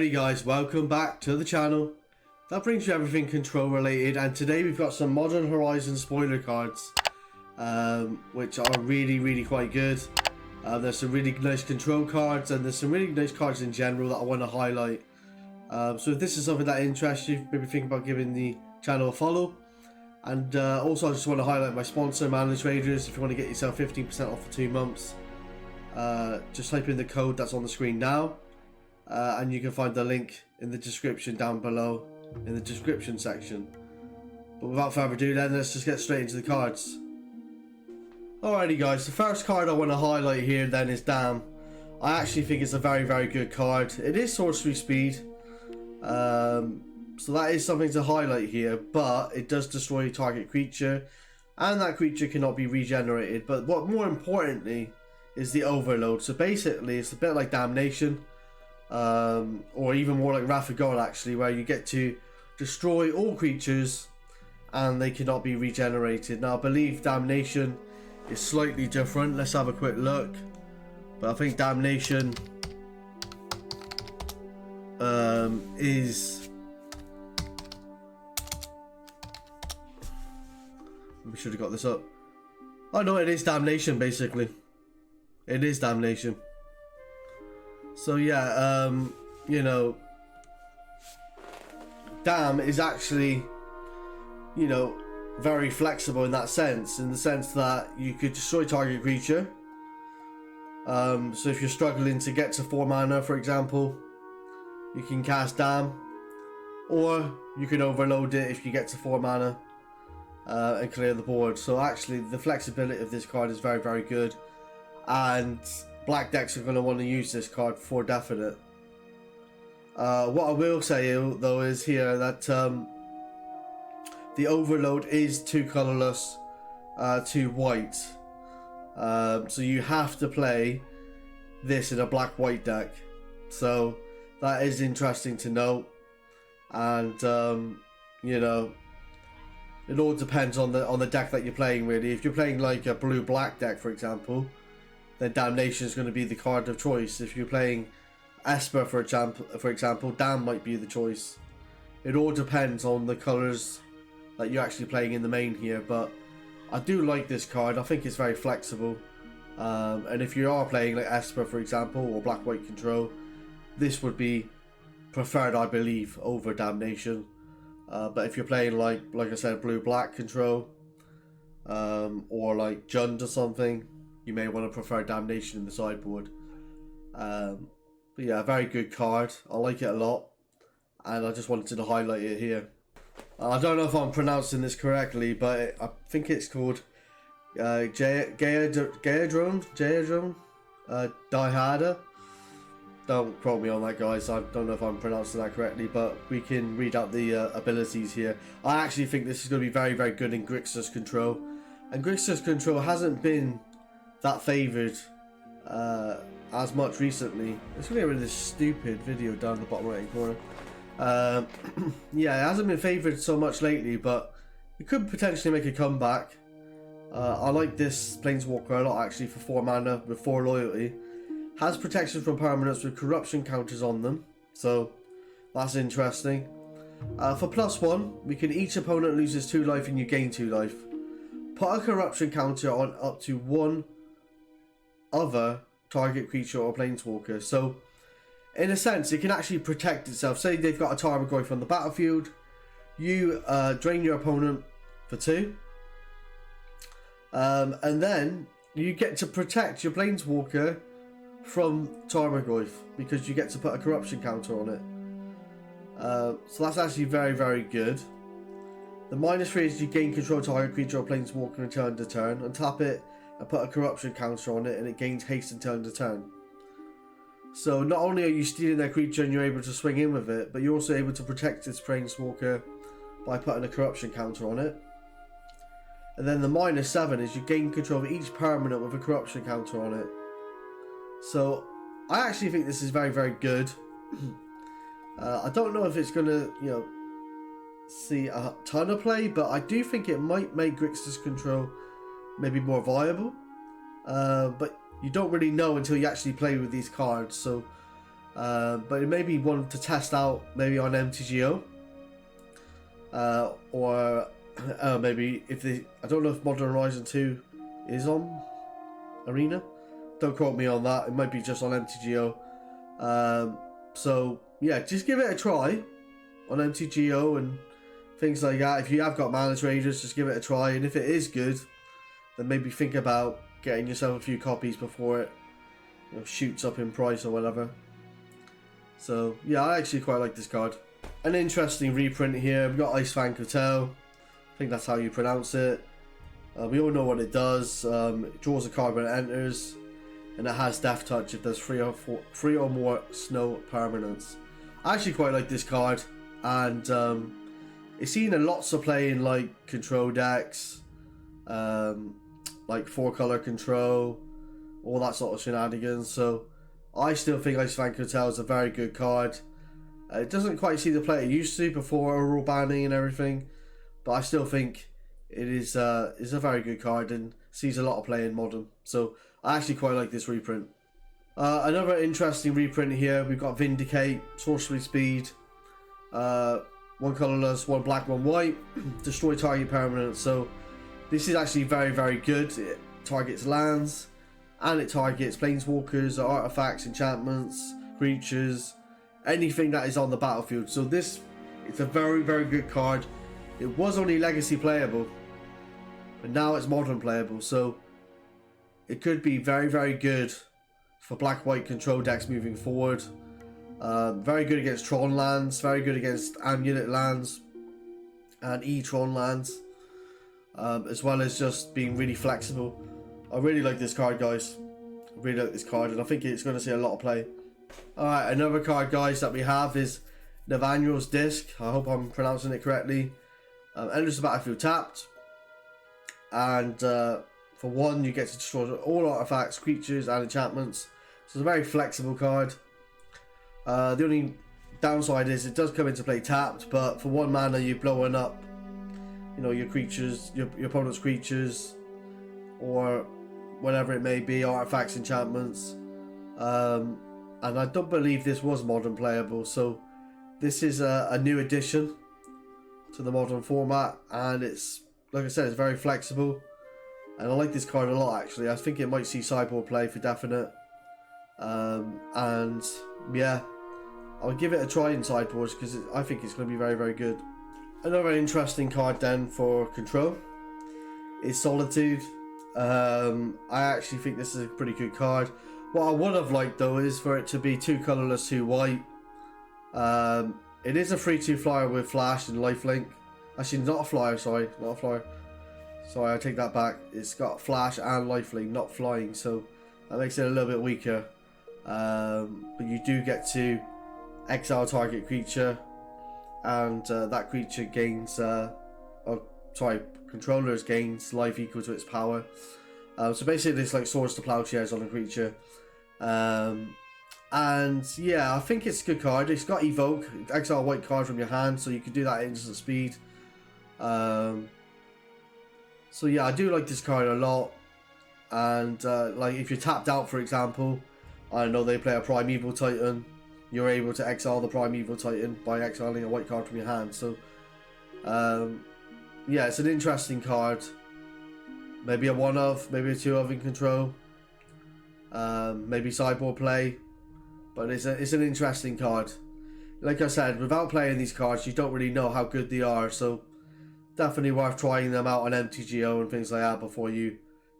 Alrighty guys, welcome back to the channel. That brings you everything control related, and today we've got some Modern Horizon spoiler cards, which are really quite good. There's some really nice control cards, and there's some really nice cards in general that I want to highlight. So if this is something that interests you, maybe think about giving the channel a follow. And also I just want to highlight my sponsor, Manly Traders. If you want to get yourself 15% off for 2 months, just type in the code that's on the screen now. And you can find the link in the description down below in the description section. But without further ado then, let's just get straight into the cards. Alrighty guys, the first card I want to highlight here then is Dakkon. I actually think it's a very good card. It is sorcery speed, so that is something to highlight here, but it does destroy a target creature, and that creature cannot be regenerated. But what more importantly is the overload. So basically it's a bit like Damnation, or even more like Wrath of God actually, where you get to destroy all creatures and they cannot be regenerated. Now I believe Damnation is slightly different. Let's have a quick look. But I think Damnation is... We should have got this up. Oh no, it is Damnation basically. It is Damnation. So yeah, you know, Dam is actually, you know, very flexible in that sense, in the sense that you could destroy target creature. So if you're struggling to get to 4 mana, for example, you can cast Dam, or you can overload it if you get to 4 mana and clear the board. So actually the flexibility of this card is very good, and black decks are going to want to use this card for definite. What I will say though is here that the overload is 2 colorless, 2 white. So you have to play this in a black-white deck. So that is interesting to note. And you know, it all depends on the deck that you're playing really. If you're playing like a blue-black deck, for example, then Damnation is going to be the card of choice. If you're playing Esper, for example, Dam might be the choice. It all depends on the colors that you're actually playing in the main here. But I do like this card. I think it's very flexible. And if you are playing like Esper, for example, or black-white control, this would be preferred, I believe, over Damnation. But if you're playing like I said, blue-black control, or like Jund or something, you may want to prefer Damnation in the sideboard. But yeah, a very good card. I like it a lot, and I just wanted to highlight it here. I don't know if I'm pronouncing this correctly, but I think it's called Gaedron Dihada. Don't quote me on that, guys. I don't know if I'm pronouncing that correctly, but we can read out the abilities here. I actually think this is going to be very good in Grixis control, and Grixis control hasn't been that favoured as much recently. Let's get rid of this stupid video down the bottom right hand corner. Yeah, it hasn't been favoured so much lately, but it could potentially make a comeback. I like this Planeswalker a lot actually, for 4 mana with 4 loyalty. Has protection from permanents with corruption counters on them, so that's interesting. For +1, we can each opponent loses 2 life and you gain 2 life. Put a corruption counter on up to 1 other target creature or planeswalker. So in a sense it can actually protect itself. Say they've got a Tarmogoyf on the battlefield, you drain your opponent for 2, and then you get to protect your planeswalker from Tarmogoyf because you get to put a corruption counter on it. So that's actually very good. The -3 is you gain control target creature or planeswalker in turn to turn, untap it and put a corruption counter on it, and it gains haste in turn to turn. So not only are you stealing their creature and you're able to swing in with it, but you're also able to protect this planeswalker by putting a corruption counter on it. And then the -7 is you gain control of each permanent with a corruption counter on it. So I actually think this is very good. I don't know if it's gonna, you know, see a ton of play, but I do think it might make Grixis control maybe more viable. But you don't really know until you actually play with these cards. So But it may be one to test out maybe on MTGO. Or maybe if they... I don't know if Modern Horizon 2 is on Arena. Don't quote me on that. It might be just on MTGO. So yeah, just give it a try on MTGO and things like that. If you have got Mana Traders, just give it a try, and if it is good, then maybe think about getting yourself a few copies before it, you know, shoots up in price or whatever. So yeah, I actually quite like this card. An interesting reprint here. We've got Ice Fan Kotel. I think that's how you pronounce it. We all know what it does. It draws a card when it enters, and it has Death Touch if there's three or more snow permanents. I actually quite like this card, and it's seen in lots of play in like control decks, like 4-color control, all that sort of shenanigans. So I still think Ice Fan Kotel is a very good card. It doesn't quite see the play it used to before overall banning and everything, but I still think it is a very good card and sees a lot of play in Modern. So I actually quite like this reprint. Another interesting reprint here, we've got Vindicate, Sorcery Speed, 1 colorless, 1 black, 1 white, destroy target permanent. So this is actually very, very good. It targets lands, and it targets planeswalkers, artifacts, enchantments, creatures, anything that is on the battlefield. So this, it's a very, very good card. It was only Legacy playable, but now it's Modern playable. So it could be very, very good for black-white control decks moving forward. Very good against Tron lands, very good against Amulet lands and E-Tron lands, as well as just being really flexible. I really like this card, guys. I really like this card, and I think it's going to see a lot of play. Alright, another card, guys, that we have is Nathaniel's Disc. I hope I'm pronouncing it correctly. Enters the battlefield tapped, and for 1 you get to destroy all artifacts, creatures and enchantments. So it's a very flexible card. The only downside is it does come into play tapped, but for 1 mana you're blowing up, you know, your creatures, your opponent's creatures, or whatever it may be, artifacts, enchantments. And I don't believe this was Modern playable, so this is a new addition to the Modern format, and it's, like I said, it's very flexible, and I like this card a lot actually. I think it might see sideboard play for definite, and yeah, I'll give it a try in sideboards because I think it's going to be very, very good. Another interesting card then for control is Solitude. I actually think this is a pretty good card. What I would have liked though is for it to be 2 colorless, 2 white. It is a 3/2 flyer with flash and lifelink. Actually, not a flyer, sorry, not a flyer. Sorry, I take that back. It's got flash and lifelink, not flying, so that makes it a little bit weaker. But you do get to exile target creature, and that creature gains, controllers gains life equal to its power. So basically it's like Swords to Plowshares on a creature. And yeah, I think it's a good card. It's got Evoke, exile a white card from your hand, so you can do that at instant speed. So yeah, I do like this card a lot. And like if you're tapped out, for example, I know they play a Primeval Titan, you're able to exile the Primeval Titan by exiling a white card from your hand. So yeah, it's an interesting card. Maybe a 1 of, maybe a 2 of in control. Maybe sideboard play. But it's an interesting card. Like I said, without playing these cards, you don't really know how good they are. So definitely worth trying them out on MTGO and things like that before you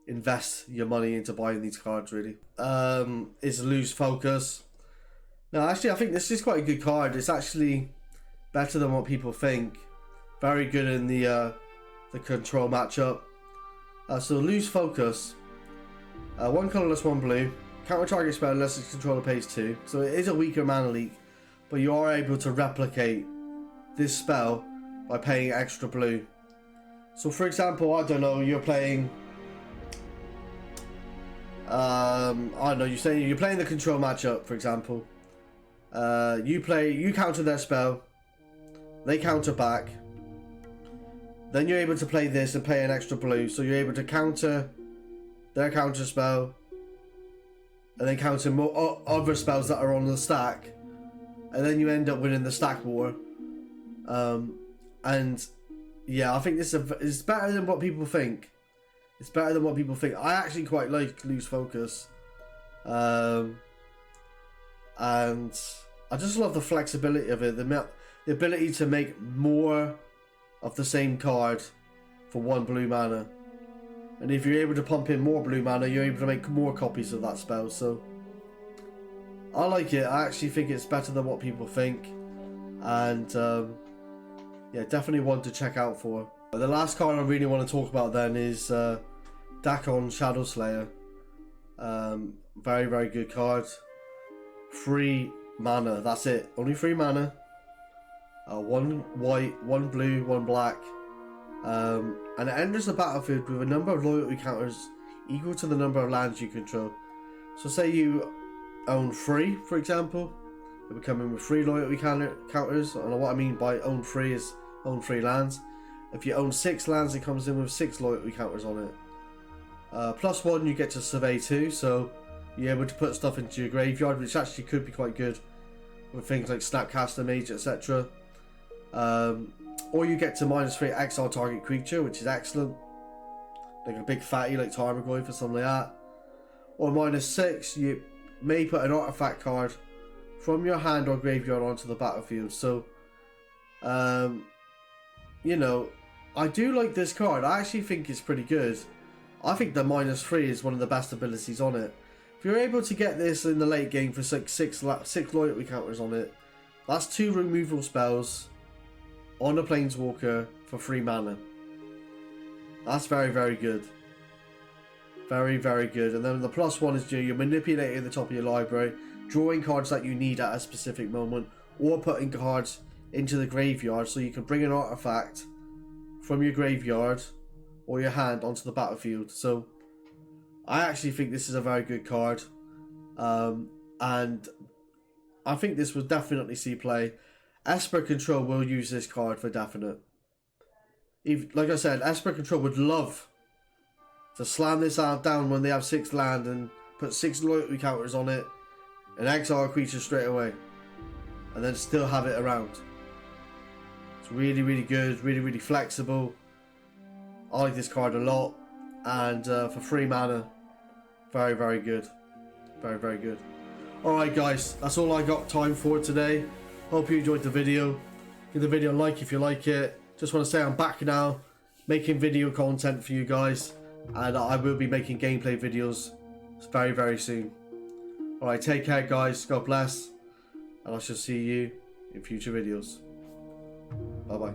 invest your money into buying these cards, really. Is Lose Focus. Now, actually, I think this is quite a good card. It's actually better than what people think. Very good in the control matchup. So Lose Focus. 1 colorless, 1 blue. Counter target spell unless its controller pays 2. So it is a weaker mana leak, but you are able to replicate this spell by paying extra blue. So for example, I don't know, you're playing I don't know, you're playing the control matchup, for example. You counter their spell, they counter back. Then you're able to play this and pay an extra blue, so you're able to counter their counter spell, and then counter more other spells that are on the stack, and then you end up winning the stack war. And yeah, I think this is better than what people think. It's better than what people think. I actually quite like Loose Focus. And I just love the flexibility of it. The ability to make more of the same card for 1 blue mana. And if you're able to pump in more blue mana, you're able to make more copies of that spell. So I like it. I actually think it's better than what people think. And yeah, definitely one to check out for. The last card I really want to talk about then is Dakkon Shadow Slayer. Very, very good card. 3 mana, that's it. Only 3 mana. 1 white, 1 blue, 1 black. And it enters the battlefield with a number of loyalty counters equal to the number of lands you control. So say you own 3, for example. It would come in with 3 loyalty counters. And what I mean by own 3 is own 3 lands. If you own 6 lands, it comes in with 6 loyalty counters on it. +1, you get to survey 2, so you're able to put stuff into your graveyard, which actually could be quite good with things like Snapcaster Mage, etc. Or you get to -3 exile target creature, which is excellent. Like a big fatty like Tarmogoyf or something like that. Or -6, you may put an artifact card from your hand or graveyard onto the battlefield. So, you know, I do like this card. I actually think it's pretty good. I think the -3 is one of the best abilities on it. If you're able to get this in the late game for six loyalty counters on it, that's 2 removal spells on a Planeswalker for 3 mana. That's very, very good. Very, very good. And then the +1 is you're manipulating the top of your library, drawing cards that you need at a specific moment, or putting cards into the graveyard so you can bring an artifact from your graveyard or your hand onto the battlefield. So I actually think this is a very good card, and I think this will definitely see play. Esper Control will use this card for definite. Like I said, Esper Control would love to slam this out down when they have 6 land and put 6 loyalty counters on it and exile a creature straight away, and then still have it around. It's really, really good, really, really flexible. I like this card a lot, and for 3 mana, very, very good. Very, very good. Alright guys, that's all I got time for today. Hope you enjoyed the video. Give the video a like if you like it. Just want to say I'm back now, making video content for you guys, and I will be making gameplay videos very, very soon. Alright, take care guys, God bless, and I shall see you in future videos. Bye bye.